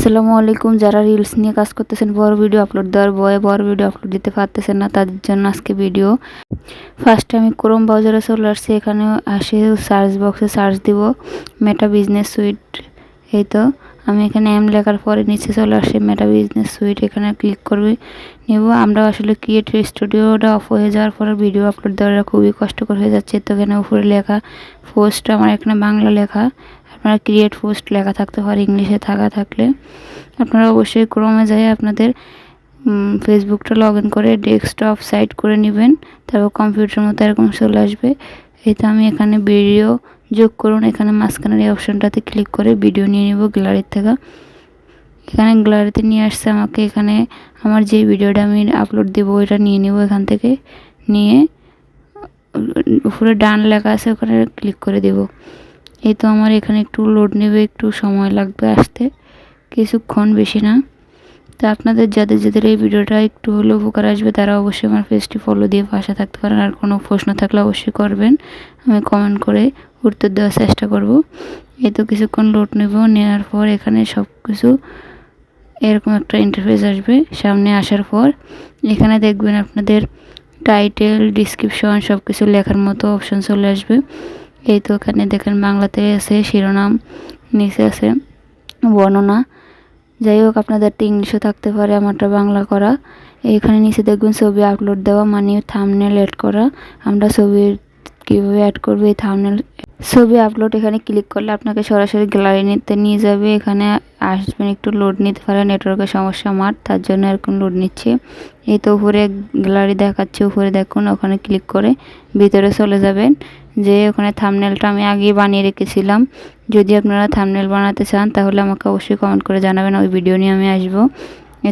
আসসালামু আলাইকুম। যারা রিলস নিয়ে কাজ করতেছেন, বড় ভিডিও আপলোড দেওয়ার ভয়ে বড় ভিডিও আপলোড দিতে পারতেছেন না, তাদের জন্য আজকে ভিডিও। ফার্স্টে আমি ক্রোম ব্রাউজারে চলে আসছি। এখানে আসে সার্চ বক্সে সার্চ দিব মেটা বিজনেস সুইট। এই তো আমি এখানে এম লেখার পরে নিচে চলে আসি মেটা বিজনেস সুইট, এখানে ক্লিক করবে নেব। আমরা আসলে ক্রিয়েট স্টুডিওটা অফ হয়ে যাওয়ার পরে ভিডিও আপলোড দেওয়াটা খুবই কষ্টকর হয়ে যাচ্ছে। তো এখানে উপরে লেখা পোস্ট, আমার এখানে বাংলা লেখা, আপনারা ক্রিয়েট পোস্ট লেখা থাকতে পারে, ইংলিশে থাকলে আপনারা অবশ্যই ক্রোমে যাই আপনাদের ফেসবুকটা লগ ইন করে ডেস্কটপ সাইট করে নেবেন। তারপর কম্পিউটার মতো এরকম চলে আসবে। এই তো আমি এখানে ভিডিও যোগ করুন, এখানে মাঝখানের এই অপশানটাতে ক্লিক করে ভিডিও নিয়ে নেব গ্যালারির থেকে। এখানে গ্যালারিতে নিয়ে আসছে আমাকে। এখানে আমার যে ভিডিওটা আমি আপলোড দেবো ওইটা নিয়ে নেব। এখান থেকে নিয়ে উপরে ডান লেখা আছে ওখানে ক্লিক করে দেব। এই তো আমার এখানে একটু লোড নেবে, একটু সময় লাগবে আসতে, কিছুক্ষণ, বেশি না। তো আপনাদের যাদের এই ভিডিওটা একটু হলেও উপকার আসবে তারা অবশ্যই আমার পেজটি ফলো দিয়ে পাশে থাকতে পারেন। আর কোনো প্রশ্ন থাকলে অবশ্যই করবেন, আমি কমেন্ট করে উত্তর দেওয়ার চেষ্টা করব। এই তো কিছুক্ষণ লোড নেব, নেওয়ার পর এখানে সব কিছু এরকম একটা ইন্টারফেস আসবে। সামনে আসার পর এখানে দেখবেন আপনাদের টাইটেল, ডিসক্রিপশন সব কিছু লেখার মতো অপশন চলে আসবে। এই তো এখানে দেখেন বাংলাতে আছে শিরোনাম, নিচে আছে বর্ণনা। যাই হোক আপনাদের তো ইংলিশও থাকতে পারে, আমারটা বাংলা করা। এইখানে নিচে দেখবেন ছবি আপলোড দেওয়া, মানে থাম্বনেল অ্যাড করা। আমরা ছবি কীভাবে অ্যাড করবো, এই থাম্বনেল ছবি আপলোড এখানে ক্লিক করলে আপনাকে সরাসরি গ্যালারিতে নিয়ে যাবে। এখানে আসবেন, একটু লোড নিতে পারে, নেটওয়ার্কের সমস্যা আমার, তার জন্য এরকম লোড নিচ্ছে। এই তো উপরে গ্যালারি দেখাচ্ছে, উপরে দেখুন, ওখানে ক্লিক করে ভিতরে চলে যাবেন। যে ওখানে থাম্বনেলটা আমি আগেই বানিয়ে রেখেছিলাম। যদি আপনারা থাম্বনেল বানাতে চান তাহলে আমাকে অবশ্যই কমেন্ট করে জানাবেন, ওই ভিডিও নিয়ে আমি আসবো।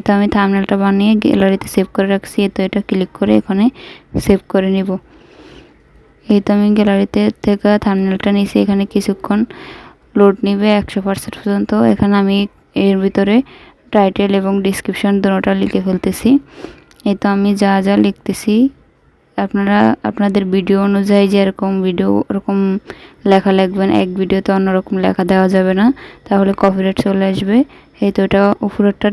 তো আমি থাম্বনেলটা বানিয়ে গ্যালারিতে সেভ করে রাখছি। তো এটা ক্লিক করে এখানে সেভ করে নিব। এই তো আমি গ্যালারিতে থেকে থাম্বনেলটা নিয়েছি। এখানে কিছুক্ষণ লোড নেবে, 100% পর্যন্ত। এখানে আমি এর ভিতরে টাইটেল এবং ডিসক্রিপশন দুটোটা লিখে ফেলতেছি। এই তো আমি যা যা লিখতেছি আপনারা আপনাদের ভিডিও অনুযায়ী যেরকম ভিডিও ওরকম লেখা লিখবেন। এক ভিডিওতে অন্যরকম লেখা দেওয়া যাবে না, তাহলে কপিরাইট চলে আসবে। এই তো এটা উপরেরটা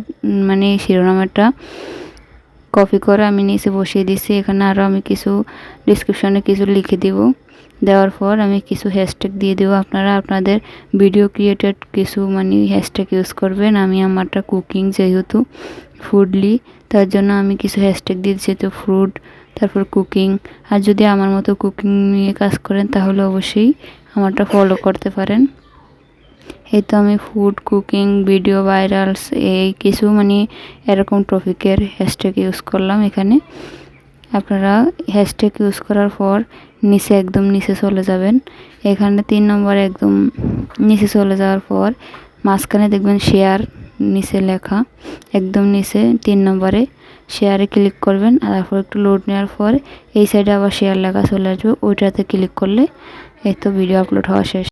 মানে শিরোনামেরটা কপি করে আমি নিচে বসিয়ে দিচ্ছি। এখানে আরও আমি কিছু ডিসক্রিপশনে কিছু লিখে দিব। দেওয়ার পর আমি কিছু হ্যাশট্যাগ দিয়ে দেবো। আপনারা আপনাদের ভিডিও ক্রিয়েটেড কিছু মানে হ্যাশট্যাগ ইউজ করবেন। আমি আমারটা কুকিং, যেহেতু ফুডলি, তার জন্য আমি কিছু হ্যাশট্যাগ দিয়ে দিচ্ছি। তো ফুড, তারপর কুকিং। আর যদি আমার মতো কুকিং নিয়ে কাজ করেন তাহলে অবশ্যই আমারটা ফলো করতে পারেন। এই তো আমি ফুড, কুকিং, ভিডিও ভাইরালস এই কিছু মানে এরকম টপিকের হ্যাশট্যাগ ইউজ করলাম। এখানে আপনারা হ্যাশট্যাগ ইউজ করার পর নিচে একদম নিচে চলে যাবেন। এখানে 3 নম্বরে একদম নিচে চলে যাওয়ার পর মাঝখানে দেখবেন শেয়ার নিচে লেখা, একদম নিচে 3 নম্বরে শেয়ারে ক্লিক করবেন। আর তারপর একটু লোড নেওয়ার পর এই সাইডে আবার শেয়ার লেখা চলে আসবে, ওইটাতে ক্লিক করলে এই তো ভিডিও আপলোড হওয়া শেষ।